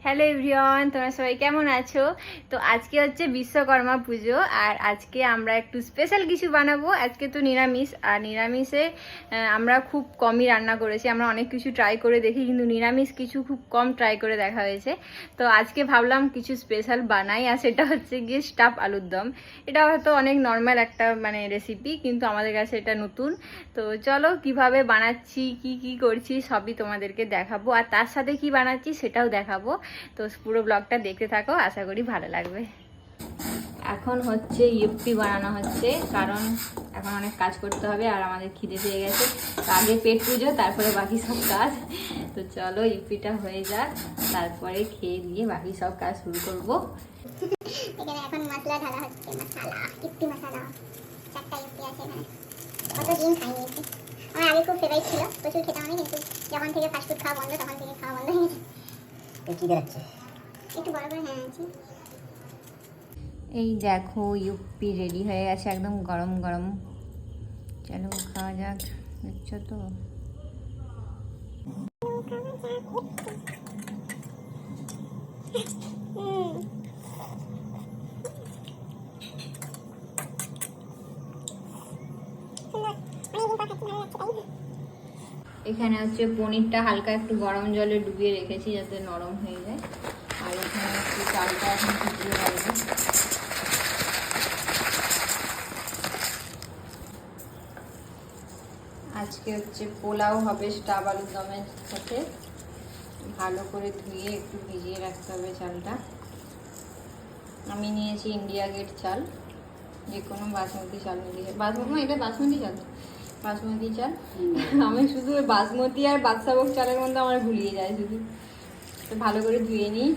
Hello everyone, তোমরা সবাই কেমন আছো? তো আজকে হচ্ছে বিশ্বকর্মা পুজো, আর আজকে আমরা একটু স্পেশাল কিছু বানাবো। আজকে তো নিরামিষ, আর নিরামিষে আমরা খুব কমই রান্না করেছি। আমরা অনেক কিছু ট্রাই করে দেখি, কিন্তু নিরামিষ কিছু খুব কম ট্রাই করে দেখা হয়েছে। তো আজকে ভাবলাম কিছু স্পেশাল বানাই, আর সেটা হচ্ছে গিয়ে স্টাফ আলুর দম। এটা হয়তো অনেক নর্মাল একটা রেসিপি, কিন্তু আমাদের কাছে এটা নতুন। তো চলো কিভাবে বানাচ্ছি, কি করছি সবই তোমাদেরকে দেখাবো, আর তার সাথে কি বানাচ্ছি সেটাও দেখাবো। তো পুরো ব্লগটা দেখতে থাকো, আশা করি ভালো লাগবে। এখন হচ্ছে ইউপি বানানো হচ্ছে, কারণ এখন অনেক কাজ করতে হবে আর আমাদের খিদে পেয়ে গেছে। তো আগে পেট পুজো, তারপরে বাকি সব কাজ। তো চলো ইউপিটা হয়ে যাক, তারপরে খেয়ে দিয়ে বাকি সব কাজ শুরু করবো। এখানে এখন মশলা ঢালা হচ্ছে, মশলা ইউপি মশলা। 4টা ইউপি আছে এখানে। কত দিন খাই নিয়েছি। আমার আগে খুব ফেভারিট ছিল, প্রচুর খেতাম আমি, কিন্তু যখন থেকে ফাস্টফুড খাওয়া বন্ধ তখন থেকে খাওয়া বন্ধ হয়ে গেছে। কি বেরোচ্ছে একটু বড় করে হ্যাঁ আছি। এই দেখো ইউপি রেডি হয়ে গেছে, একদম গরম গরম। চলো খাওয়া যাক, দেখছো তো। এখানে হচ্ছে পনিরটা হালকা একটু গরম জলে ডুবিয়ে রেখেছি যাতে নরম হয়ে যায়। আর এখানে একটু চালটা এখন ভিজিয়ে রাখবো। আজকে হচ্ছে পোলাও হবে স্টাফ আলুর দমের সাথে। ভালো করে ধুয়ে একটু ভিজিয়ে রাখতে হবে চালটা। আমি নিয়েছি ইন্ডিয়া গেট চাল, যে কোনো বাসমতি চাল নিতে। এটা বাসমতি চাল, বাসমতি চাল। আমি শুধু বাসমতি আর বাদশাভোগ চালের মধ্যে আমার গুলিয়ে যায় শুধু। তো ভালো করে ধুয়ে নিই।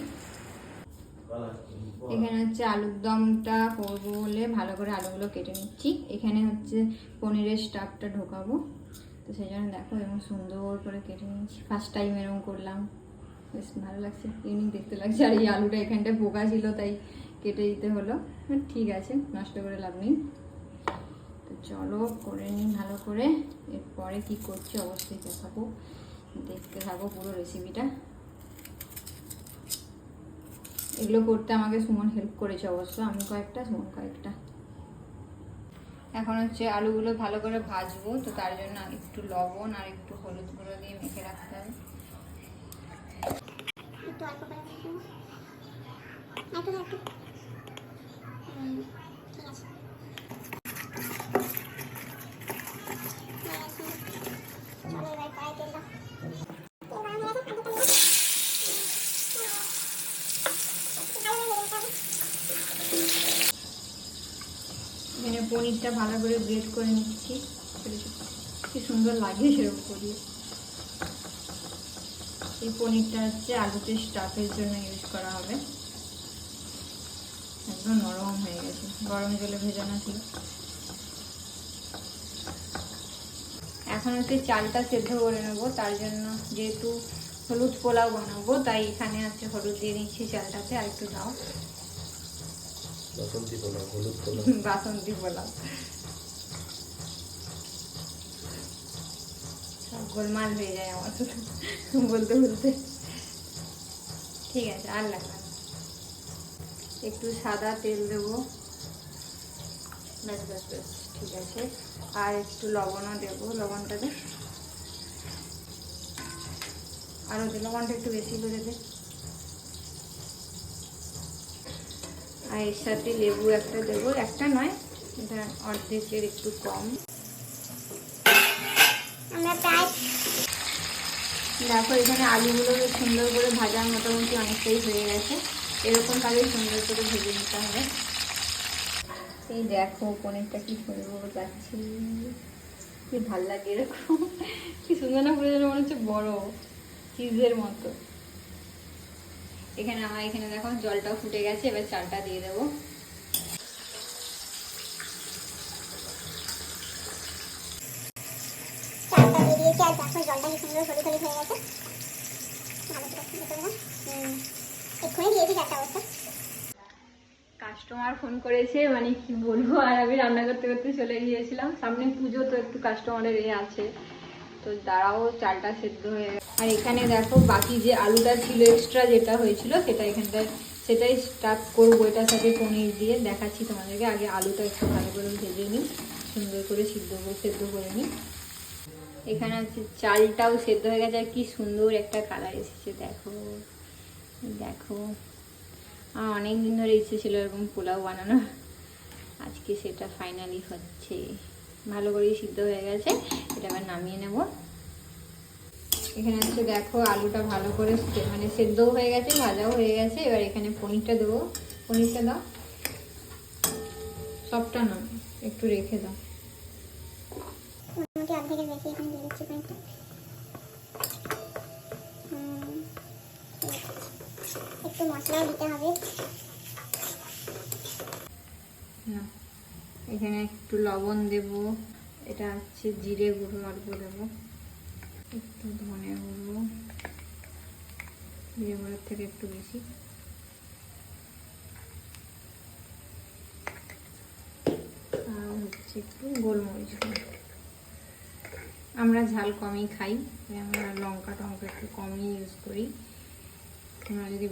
এখানে হচ্ছে আলুর দমটা করবো বলে ভালো করে আলুগুলো কেটে নিচ্ছি। এখানে হচ্ছে পনিরের স্টাফটা ঢোকাবো, তো সেই জন্য দেখো এরকম সুন্দর করে কেটে নিচ্ছি। ফার্স্ট টাইম এরকম করলাম, বেশ ভালো লাগছে, ইউনিক দেখতে লাগছে। আর এই আলুটা এখানটায় পোকা ছিল, তাই কেটে দিতে হলো। ঠিক আছে, নষ্ট করে লাভ নেই। তো চলো করে নিই ভালো করে, এরপরে কি করছি অবশ্যই দেখাবো, দেখতে থাকো পুরো রেসিপিটা। এগুলো করতে আমাকে সুমন হেল্প করেছে অবশ্য, আমি কয়েকটা, সুমন কয়েকটা। এখন হচ্ছে আলুগুলো ভালো করে ভাজবো, তো তার জন্য একটু লবণ আর একটু হলুদ গুঁড়ো দিয়ে মেখে রাখতে হবে। একটু অল্প করে একটু ঠিক আছে। চলো এবার কড়াই তেল দাও। এখানে পনিরটা ভালো করে গ্রেট করে নিচ্ছি, কি সুন্দর লাগে সেরকম করি। এই পনিরটা হচ্ছে আলুতে স্টাফের জন্য ইউজ করা হবে। একদম নরম হয়ে গেছে, গরম জলে ভেজানো ছিল। এখন হচ্ছে চালটা সেদ্ধ করে নেবো, তার জন্য যেহেতু হলুদ পোলাও বানাবো, তাই এখানে হচ্ছে হলুদ দিয়ে নিচ্ছি চালটাতে। আর একটু দাও, বাসন্তী পোলাও, হলুদ পোলাও। বাসন্তী পোলাও। সব গোলমাল হয়ে যায় আমার শুধু বলতে বলতে। ঠিক আছে, আর লাগবে না। একটু সাদা তেল দেবো, ব্যাস ব্যাস ব্যাস, ঠিক আছে। আর একটু লবণও দেবো, লবণটাতে আরও লবণটা একটু বেশি করে দে। আর এর সাথে লেবু একটা দেবো, একটা নয়, এটা অর্ধেকের একটু কম। আমরা প্রায় দেখো এখানে আলুগুলো সুন্দর করে ভাজা মোটামুটি অনেকটাই হয়ে গেছে। এরকম ভাবে সুন্দর করে ভেজে নিতে হবে। এই দেখো পনিরটা কি সুন্দর যাচ্ছে, কি ভাল লাগে এরকম, কি সুন্দর না পুরো যেন মনে হচ্ছে বড় চিজের মতো। এখানে আমার এখানে দেখো জলটাও ফুটে গেছে, এবার চালটা দিয়ে দেবো। চালটা দিয়ে দিয়েছি, আর দেখো জলটা কি সুন্দর সরি সরি হয়ে গেছে। ভালো করে ফুটে করবো। এক্ষুনি দিয়েছি 4টা অবস্থা। কাস্টমার ফোন করেছে, কি বলবো। আর আমি রান্না করতে করতে চলে গিয়েছিলাম, সামনে পুজো, তো একটু কাস্টমারের আছে। তো দাঁড়াও, চালটা সেদ্ধ হয়ে গেছে। আর এখানে দেখো বাকি যে আলুটা ছিল এক্সট্রা যেটা হয়েছিল সেটা এখানটায় সেটাই স্টাফ করবো এটার সাথে পনির দিয়ে। দেখাচ্ছি তোমাদেরকে। আগে আলুটা একটু ভালো করে ভেজে নিই, সুন্দর করে সেদ্ধ করে নিই। এখানে হচ্ছে চালটাও সেদ্ধ হয়ে গেছে আর কি সুন্দর একটা কালার এসেছে। দেখো দেখো, আমার অনেক দিন ধরে ইচ্ছে ছিল এরকম পোলাও বানানো, আজকে সেটা ফাইনালি হচ্ছে। ভালো করেই সিদ্ধ হয়ে গেছে, এটা আবার নামিয়ে নেব। এখানে হচ্ছে দেখো আলুটা ভালো করে মানে সেদ্ধও হয়ে গেছে, ভাজাও হয়ে গেছে। এবার এখানে পনিরটা দেবো। পনিরটা দাও, সবটা না, একটু রেখে দাও। মোটামুটি অর্ধেকের বেশি এখানে দিয়ে দিচ্ছি পনিরটা। একটু মশলাও দিতে হবে। এখানে একটু লবণ দেব, এটা হচ্ছে জিরে গুঁড়ো অল্প দেবো, একটু ধনে গুঁড়ো, জিরে গুঁড়োর থেকে একটু বেশি, আর হচ্ছে একটু গোলমরিচ গুঁড়ো। আমরা ঝাল কমই খাই, আমরা লঙ্কা টঙ্কা একটু কমই ইউজ করি। তোমরা যদি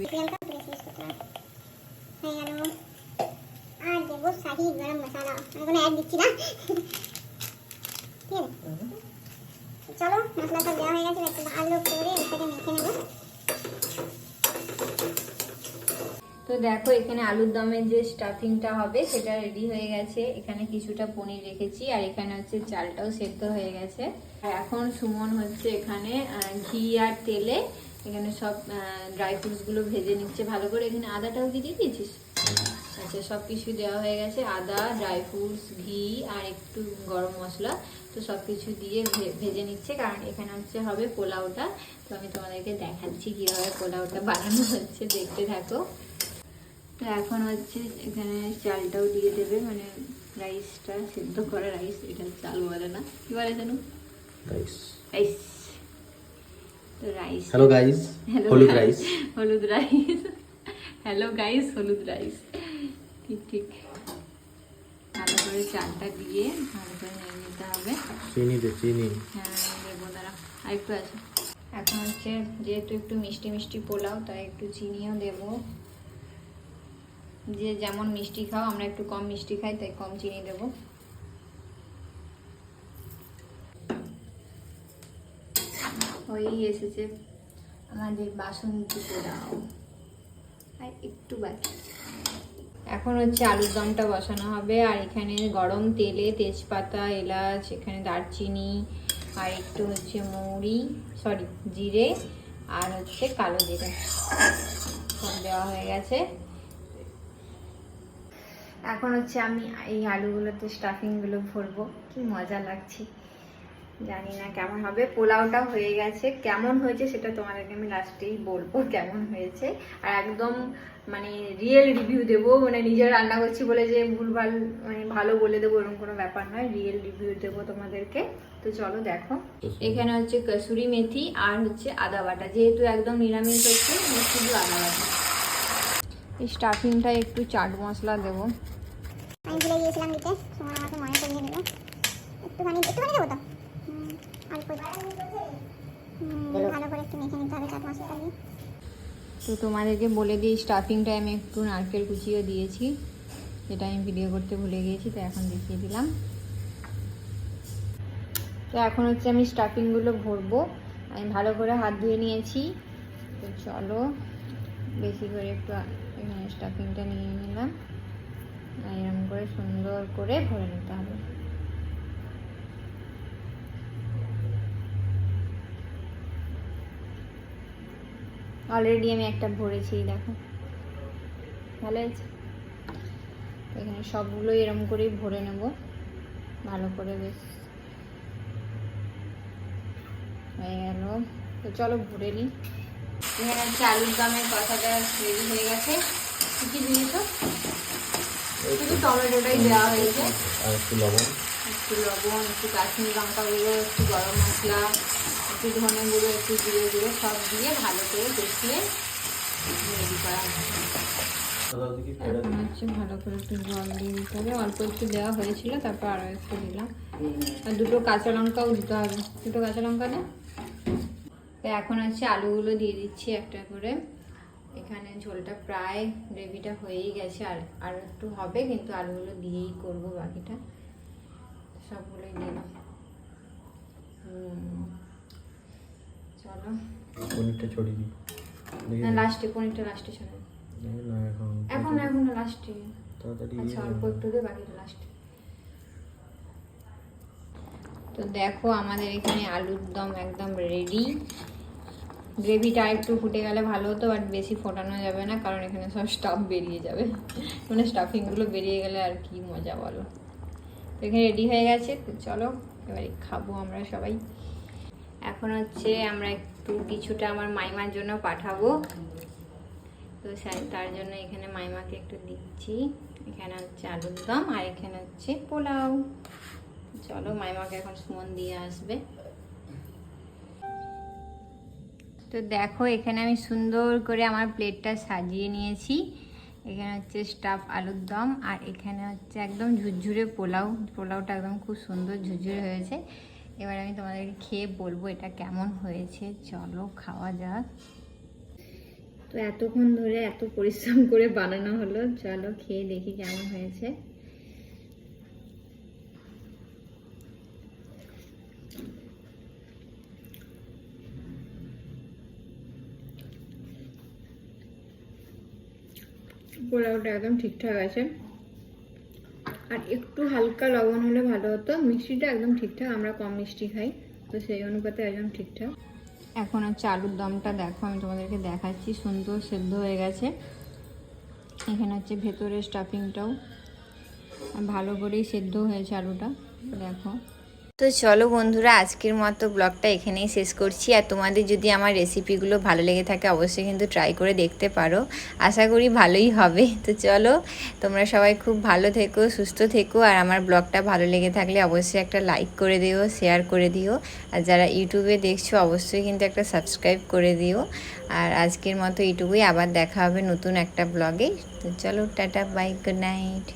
আর দেবো শাহি গরম মশলা। আমি কোনো অ্যাড দিচ্ছি না, ঠিক আছে? চলো মশলা সব দেওয়া হয়ে গেছে, একটু ভালো করে এটাকে মেখে নেবো। তো দেখো এখানে আলুর দমের যে স্টাফিংটা হবে সেটা রেডি হয়ে গেছে। এখানে কিছুটা পনির রেখেছি আর এখানে হচ্ছে চালটাও সেদ্ধ হয়ে গেছে। আর এখন সুমন হচ্ছে এখানে ঘি আর তেলে এখানে সব ড্রাই ফ্রুটসগুলো ভেজে নিচ্ছে ভালো করে। এখানে আদাটাও কি দিয়ে দিয়েছিস? আচ্ছা, সব কিছু দেওয়া হয়ে গেছে, আদা, ড্রাই ফ্রুটস, ঘি আর একটু গরম মশলা। তো সব কিছু দিয়ে ভেজে নিচ্ছে, কারণ এখানে হচ্ছে হবে পোলাওটা। তো আমি তোমাদেরকে দেখাচ্ছি কীভাবে পোলাওটা বানানো হচ্ছে, দেখতে থাকো। তো এখন হচ্ছে এখানে চালটাও দিয়ে দেবে, মানে রাইসটা, সেদ্ধ করা রাইস, এটা চাল বলে না, কি বলে জানো? রাইস। রাইস। তো রাইস, হ্যালো গাইস, হলুদ রাইস। হলুদ রাইস, হ্যালো গাইস, হলুদ রাইস, ঠিক ঠিক। ভালো করে চালটা দিয়ে ভালো করে নিয়ে নিতে হবে। চিনি দে, চিনি। হ্যাঁ দেবো, দাঁড়া আর একটু আছে। এখন হচ্ছে যেহেতু একটু মিষ্টি মিষ্টি পোলাও, তাই একটু চিনিও দেবো। যে যেমন মিষ্টি খাও, আমরা একটু কম মিষ্টি খাই তাই কম চিনি দেব। হয়েই এসেছে আমাদের বাসন্তী পোলাও, আর একটু বাকি। এখন হচ্ছে আলুর দমটা বসানো হবে। আর এখানে গরম তেলে তেজপাতা, এলাচ, এখানে দারচিনি আর একটু হচ্ছে জিরে আর হচ্ছে কালো জিরে সব দেওয়া হয়ে গেছে। এখন হচ্ছে আমি এই আলুগুলোতে স্টাফিংগুলো ভরবো। কি মজা লাগছে, জানি না কেমন হবে। পোলাওটা হয়ে গেছে, কেমন হয়েছে সেটা তোমাদেরকে আমি লাস্টেই বলবো কেমন হয়েছে। আর একদম মানে রিয়েল রিভিউ দেবো, মানে নিজের রান্না করছি বলে যে ভুলভাল মানে ভালো বলে দেবো এরকম কোনো ব্যাপার নয়, রিয়েল রিভিউ দেবো তোমাদেরকে। তো চলো দেখো, এখানে হচ্ছে কসুরি মেথি আর হচ্ছে আদা বাটা, যেহেতু একদম নিরামিষ হচ্ছে শুধু আদা বাটা। এই স্টাফিংটা একটু চাট মশলা দেবো। আমি ভুলে গিয়েছিলাম দিতে, সময় আমাকে মনে করিয়ে দিল। একটুখানি দেবো তো, অল্প। ভালো করে একটু মেখে নিতে হবে চাট মশলাটা দিয়ে। তো তোমাদেরকে বলে দিই, স্টাফিংটা আমি একটু নারকেল কুচিও দিয়েছি, যেটা আমি ভিডিও করতে ভুলে গিয়েছি, তো এখন দেখিয়ে দিলাম। তো এখন হচ্ছে আমি স্টাফিংগুলো ভরবো। আমি ভালো করে হাত ধুয়ে নিয়েছি। তো চলো বেশি করে একটু এখানে স্টাফিংটা নিয়ে নিলাম, এরকম করে সুন্দর করে ভরে নিতে হবে। অলরেডি আমি একটা ভরেছি, দেখো ভালো আছে। এখানে সবগুলো এরকম করেই ভরে নেব ভালো করে, বেশ হয়ে গেল। তো চলো ভরে নিই। এখানে হচ্ছে আলুর দমের কষাটা রেডি হয়ে গেছে। কি কি দিয়েছো? শুধু টমেটোটাই দেওয়া হয়েছে, আর একটু লবণ, একটু কাশ্মীরি লঙ্কা গুঁড়ো, একটু গরম মশলা, একটু ধনে গুঁড়ো, একটু জিরে গুঁড়ো, সব দিয়ে ভালো করে কষিয়ে রেডি করা হয়। এখন হচ্ছে ভালো করে একটু জল দিয়ে দিতে হবে, অল্প একটু দেওয়া হয়েছিল, তারপর আরও একটু দিলাম। আর দুটো কাঁচা লঙ্কাও দিতে হবে, দুটো কাঁচা লঙ্কা দেয়। তো এখন হচ্ছে আলুগুলো দিয়ে দিচ্ছি একটা করে। এখানে ঝোলটা প্রায় গ্রেভিটা হয়েই গেছে, আর একটু হবে, কিন্তু আলুগুলো দিয়েই করবো বাকিটা। সবগুলোই দিলাম। চলো পনিরটা ছড়িয়ে দিই। না, লাস্টে পনিরটা লাস্টে ছড়াই। না এখন লাস্টে। তাড়াতাড়ি। আচ্ছা, অল্প একটু দিয়ে বাকিটা লাস্টে। তো দেখো আমাদের এখানে আলুর দম একদম রেডি। গ্রেভিটা একটু ফুটে গেলে ভালো হতো, বাট বেশি ফোটানো যাবে না, কারণ এখানে সব স্টাফ বেরিয়ে যাবে। মানে স্টাফিংগুলো বেরিয়ে গেলে আর কি মজা বলো। তো এখানে রেডি হয়ে গেছে, তো চলো এবারে খাবো আমরা সবাই। এখন হচ্ছে আমরা একটু কিছুটা আমার মাইমার জন্য পাঠাবো, তো তার জন্য এখানে মাইমাকে একটু দিচ্ছি। এখানে হচ্ছে আলুর দম আর এখানে হচ্ছে পোলাও। চলো মাইমাকে এখন সুমন দিয়ে আসবে। তো দেখো এখানে আমি সুন্দর করে আমার প্লেটটা সাজিয়ে নিয়েছি। এখানে হচ্ছে স্টাফ আলুর দম আর এখানে হচ্ছে একদম ঝুরঝুরে পোলাও। পোলাওটা একদম খুব সুন্দর ঝুরঝুরে হয়েছে। এবার আমি তোমাদেরকে খেয়ে বলবো এটা কেমন হয়েছে। চলো খাওয়া যাক। তো এতক্ষণ ধরে এত পরিশ্রম করে বানানো হলো, চলো খেয়ে দেখি কেমন হয়েছে। পোলাওটা একদম ঠিকঠাক আছে, আর একটু হালকা লবণ হলে ভালো হতো। মিষ্টিটা একদম ঠিকঠাক, আমরা কম মিষ্টি খাই, তো সেই অনুপাতে একদম ঠিকঠাক। এখন হচ্ছে আলুর দমটা দেখো, আমি তোমাদেরকে দেখাচ্ছি, সুন্দর সেদ্ধ হয়ে গেছে। এখানে হচ্ছে ভেতরের স্টাফিংটাও ভালো করেই সেদ্ধ হয়েছে আলুটা, দেখো। তো চলো বন্ধুরা, আজকের মতো ব্লগটা এখানেই শেষ করছি। আর তোমাদের যদি আমার রেসিপিগুলো ভালো লেগে থাকে অবশ্যই কিন্তু ট্রাই করে দেখতে পারো, আশা করি ভালোই হবে। তো চলো তোমরা সবাই খুব ভালো থেকো, সুস্থ থেকো। আর আমার ব্লগটা ভালো লেগে থাকলে অবশ্যই একটা লাইক করে দিও, শেয়ার করে দিও। আর যারা ইউটিউবে দেখছো অবশ্যই কিন্তু একটা সাবস্ক্রাইব করে দিও। আর আজকের মতো এইটুকুই, আবার দেখা হবে নতুন একটা ব্লগে। তো চলো টাটা, বাই, গুড নাইট।